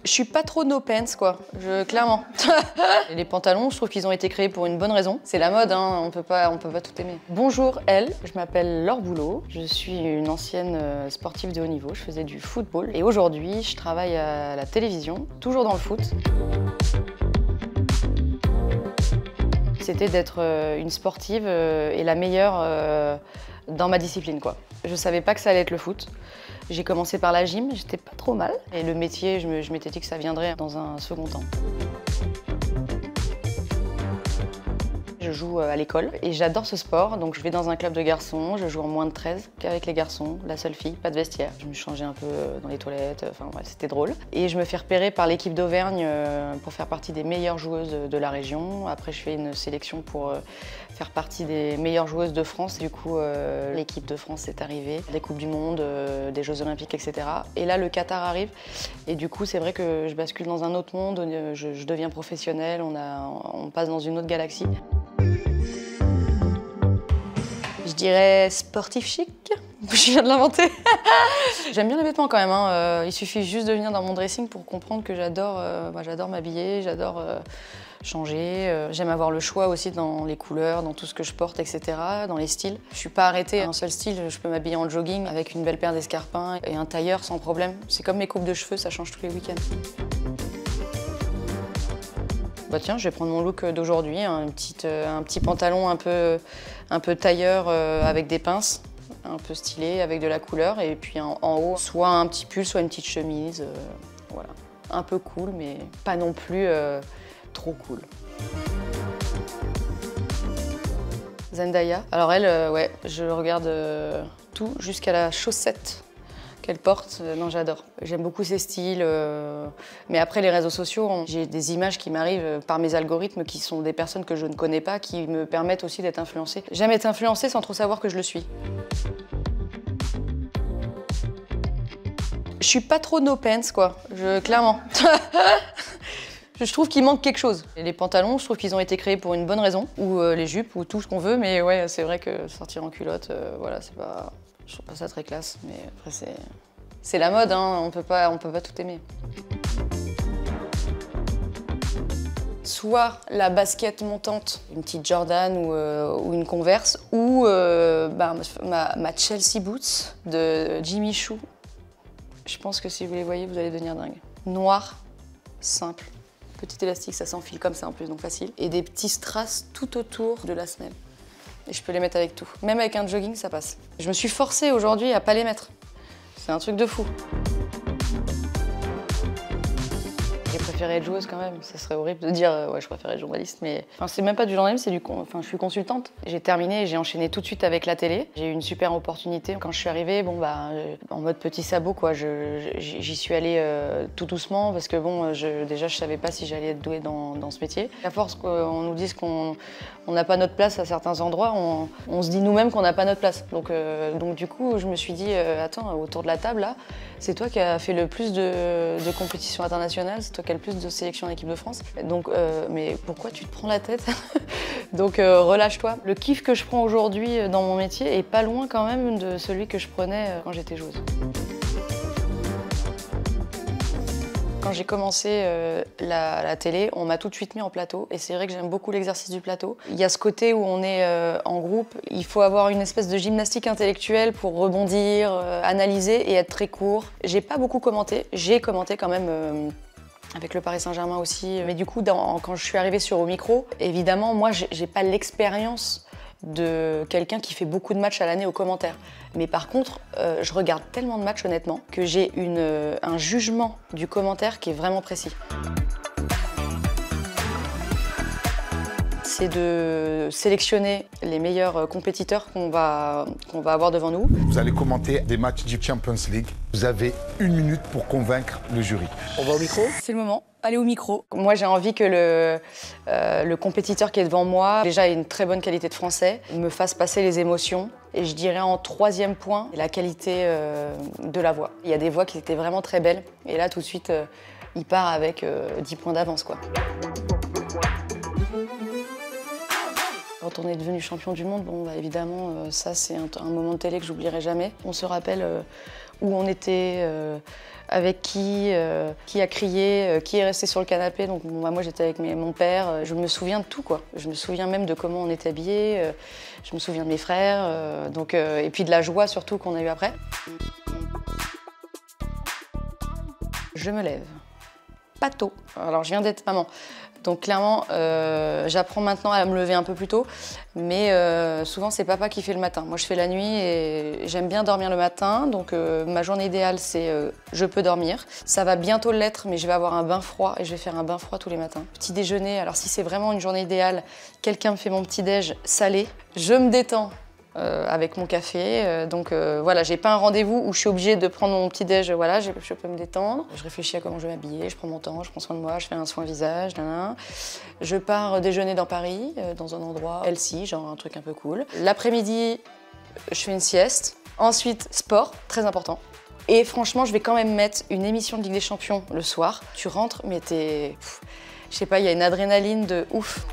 Je suis pas trop no pants, quoi, clairement. Les pantalons, je trouve qu'ils ont été créés pour une bonne raison. C'est la mode, hein, on peut pas tout aimer. Bonjour elle, je m'appelle Laure Boulot, je suis une ancienne sportive de haut niveau, je faisais du football. Et aujourd'hui, je travaille à la télévision, toujours dans le foot. C'était d'être une sportive et la meilleure dans ma discipline, quoi. Je savais pas que ça allait être le foot. J'ai commencé par la gym, j'étais pas trop mal. Et le métier, je m'étais dit que ça viendrait dans un second temps. Je joue à l'école et j'adore ce sport, donc je vais dans un club de garçons, je joue en moins de 13 qu'avec les garçons, la seule fille, pas de vestiaire. Je me changeais un peu dans les toilettes, enfin ouais, c'était drôle. Et je me fais repérer par l'équipe d'Auvergne pour faire partie des meilleures joueuses de la région. Après je fais une sélection pour faire partie des meilleures joueuses de France. Du coup l'équipe de France est arrivée, des Coupes du Monde, des Jeux Olympiques, etc. Et là le Qatar arrive et du coup c'est vrai que je bascule dans un autre monde, je deviens professionnelle, on passe dans une autre galaxie. Je dirais sportif chic, je viens de l'inventer. J'aime bien les vêtements quand même, hein. Il suffit juste de venir dans mon dressing pour comprendre que j'adore m'habiller, j'adore changer. J'aime avoir le choix aussi dans les couleurs, dans tout ce que je porte, etc., dans les styles. Je suis pas arrêtée à un seul style, je peux m'habiller en jogging avec une belle paire d'escarpins et un tailleur sans problème. C'est comme mes coupes de cheveux, ça change tous les week-ends. Bah tiens, je vais prendre mon look d'aujourd'hui, un petit pantalon un peu tailleur avec des pinces, un peu stylé, avec de la couleur, et puis en haut, soit un petit pull, soit une petite chemise, voilà. Un peu cool, mais pas non plus trop cool. Zendaya, alors elle, ouais, je regarde tout jusqu'à la chaussette qu'elle porte, non j'adore. J'aime beaucoup ses styles, mais après les réseaux sociaux, j'ai des images qui m'arrivent par mes algorithmes qui sont des personnes que je ne connais pas, qui me permettent aussi d'être influencée. J'aime être influencée sans trop savoir que je le suis. Je suis pas trop no pants, quoi, clairement. Je trouve qu'il manque quelque chose. Et les pantalons, je trouve qu'ils ont été créés pour une bonne raison, ou les jupes, ou tout ce qu'on veut, mais ouais, c'est vrai que sortir en culotte, voilà, c'est pas... Je trouve pas ça très classe, mais après c'est la mode, hein, on peut pas tout aimer. Soit la basket montante, une petite Jordan ou une Converse, ou ma Chelsea Boots de Jimmy Choo. Je pense que si vous les voyez, vous allez devenir dingue. Noir, simple, petit élastique, ça s'enfile comme ça en plus, donc facile. Et des petits strass tout autour de la semelle. Et je peux les mettre avec tout. Même avec un jogging, ça passe. Je me suis forcée aujourd'hui à pas les mettre. C'est un truc de fou. J'ai préféré être joueuse quand même. Ça serait horrible de dire ouais, je préfère être journaliste, mais enfin, c'est même pas du journalisme, je suis consultante. J'ai terminé et j'ai enchaîné tout de suite avec la télé. J'ai eu une super opportunité. Quand je suis arrivée, bon bah en mode petit sabot quoi, j'y suis allée tout doucement parce que bon, déjà je savais pas si j'allais être douée dans ce métier. À force qu'on nous dise qu'on n'a pas notre place à certains endroits, on se dit nous-mêmes qu'on n'a pas notre place. Donc du coup, je me suis dit attends, autour de la table là, c'est toi qui as fait le plus de compétitions internationales, c'est toi qui as le plus de sélections en équipe de France. Donc, mais pourquoi tu te prends la tête? Donc relâche-toi. Le kiff que je prends aujourd'hui dans mon métier est pas loin quand même de celui que je prenais quand j'étais joueuse. Quand j'ai commencé la télé, on m'a tout de suite mis en plateau et c'est vrai que j'aime beaucoup l'exercice du plateau. Il y a ce côté où on est en groupe, il faut avoir une espèce de gymnastique intellectuelle pour rebondir, analyser et être très court. J'ai pas beaucoup commenté, j'ai commenté quand même avec le Paris Saint-Germain aussi, mais du coup quand je suis arrivée au micro, évidemment moi j'ai pas l'expérience de quelqu'un qui fait beaucoup de matchs à l'année aux commentaires. Mais par contre, je regarde tellement de matchs honnêtement que j'ai un jugement du commentaire qui est vraiment précis. C'est de sélectionner les meilleurs compétiteurs qu'on va avoir devant nous. Vous allez commenter des matchs du Champions League. Vous avez 1 minute pour convaincre le jury. On va au micro? C'est le moment. Allez au micro. Moi, j'ai envie que le compétiteur qui est devant moi, déjà ait une très bonne qualité de français, me fasse passer les émotions. Et je dirais en 3e point, la qualité de la voix. Il y a des voix qui étaient vraiment très belles. Et là, tout de suite, il part avec 10 points d'avance, quoi. Quand on est devenu champion du monde, bon, bah, évidemment, ça c'est un moment de télé que j'oublierai jamais. On se rappelle où on était, avec qui a crié, qui est resté sur le canapé. Donc moi j'étais avec mon père, je me souviens de tout quoi. Je me souviens même de comment on était habillés, je me souviens de mes frères, et puis de la joie surtout qu'on a eu après. Je me lève. Pas tôt. Alors je viens d'être maman. Donc clairement, j'apprends maintenant à me lever un peu plus tôt, mais souvent c'est papa qui fait le matin. Moi je fais la nuit et j'aime bien dormir le matin, donc ma journée idéale c'est je peux dormir. Ça va bientôt l'être, mais je vais avoir un bain froid et je vais faire un bain froid tous les matins. Petit déjeuner, alors si c'est vraiment une journée idéale, quelqu'un me fait mon petit déj salé, je me détends. Avec mon café, voilà, j'ai pas un rendez-vous où je suis obligée de prendre mon petit déj, voilà, je peux me détendre. Je réfléchis à comment je vais m'habiller, je prends mon temps, je prends soin de moi, je fais un soin visage, Je pars déjeuner dans Paris, dans un endroit healthy, genre un truc un peu cool. L'après-midi, je fais une sieste. Ensuite, sport, très important. Et franchement, je vais quand même mettre une émission de Ligue des Champions le soir. Tu rentres, mais je sais pas, il y a une adrénaline de ouf.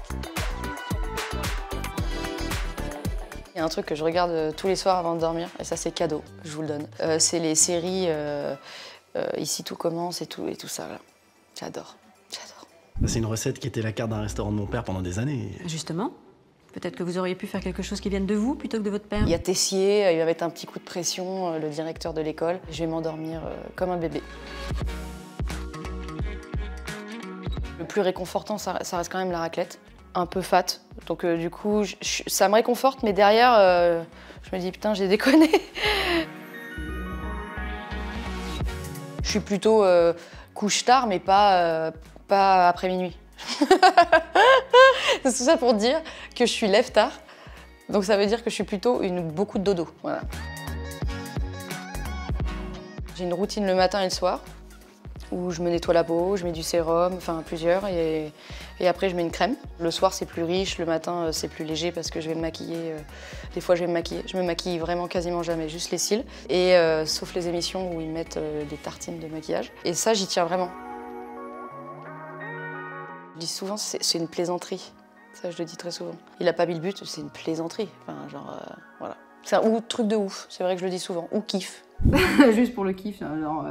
Il y a un truc que je regarde tous les soirs avant de dormir, et ça c'est cadeau, je vous le donne. C'est les séries Ici tout commence et tout ça. Là. J'adore. C'est une recette qui était la carte d'un restaurant de mon père pendant des années. Justement, peut-être que vous auriez pu faire quelque chose qui vienne de vous plutôt que de votre père. Il y a Tessier, il va mettre un petit coup de pression, le directeur de l'école. Je vais m'endormir comme un bébé. Le plus réconfortant, ça reste quand même la raclette. Un peu fat, donc du coup, ça me réconforte, mais derrière, je me dis putain, j'ai déconné. Je suis plutôt couche tard, mais pas après minuit. C'est tout ça pour dire que je suis lève tard, donc ça veut dire que je suis plutôt beaucoup de dodo. Voilà. J'ai une routine le matin et le soir, où je me nettoie la peau, je mets du sérum, enfin plusieurs, et après je mets une crème. Le soir c'est plus riche, le matin c'est plus léger parce que je vais me maquiller. Des fois je vais me maquiller. Je me maquille vraiment quasiment jamais, juste les cils. Et sauf les émissions où ils mettent des tartines de maquillage. Et ça j'y tiens vraiment. Je dis souvent c'est une plaisanterie. Ça je le dis très souvent. Il a pas mis le but, c'est une plaisanterie. Enfin genre voilà. C'est un truc de ouf, c'est vrai que je le dis souvent. Ou kiff. Juste pour le kiff, genre...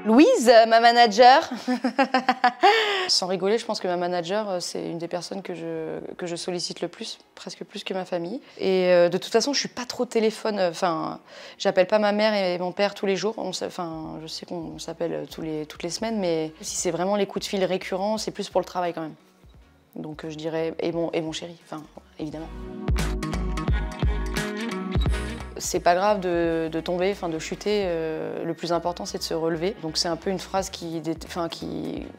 Louise, ma manager. Sans rigoler, je pense que ma manager, c'est une des personnes que je sollicite le plus, presque plus que ma famille. Et de toute façon, je suis pas trop téléphone. Enfin, j'appelle pas ma mère et mon père tous les jours. Je sais qu'on s'appelle toutes les semaines, mais si c'est vraiment les coups de fil récurrents, c'est plus pour le travail quand même. Donc je dirais et mon chéri, enfin évidemment. C'est pas grave de tomber, enfin de chuter, le plus important c'est de se relever. Donc c'est un peu une phrase qui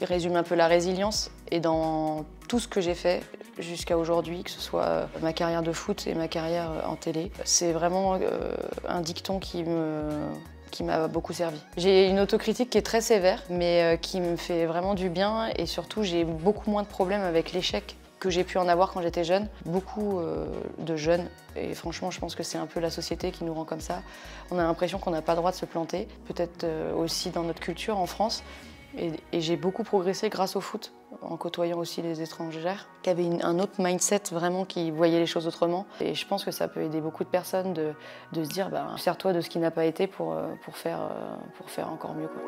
résume un peu la résilience. Et dans tout ce que j'ai fait jusqu'à aujourd'hui, que ce soit ma carrière de foot et ma carrière en télé, c'est vraiment un dicton qui m'a beaucoup servi. J'ai une autocritique qui est très sévère, mais qui me fait vraiment du bien. Et surtout, j'ai beaucoup moins de problèmes avec l'échec que j'ai pu en avoir quand j'étais jeune. Beaucoup de jeunes, et franchement je pense que c'est un peu la société qui nous rend comme ça. On a l'impression qu'on n'a pas le droit de se planter, peut-être aussi dans notre culture en France. Et j'ai beaucoup progressé grâce au foot, en côtoyant aussi les étrangères, qui avaient un autre mindset vraiment, qui voyaient les choses autrement. Et je pense que ça peut aider beaucoup de personnes de se dire sers-toi de ce qui n'a pas été pour faire encore mieux, quoi.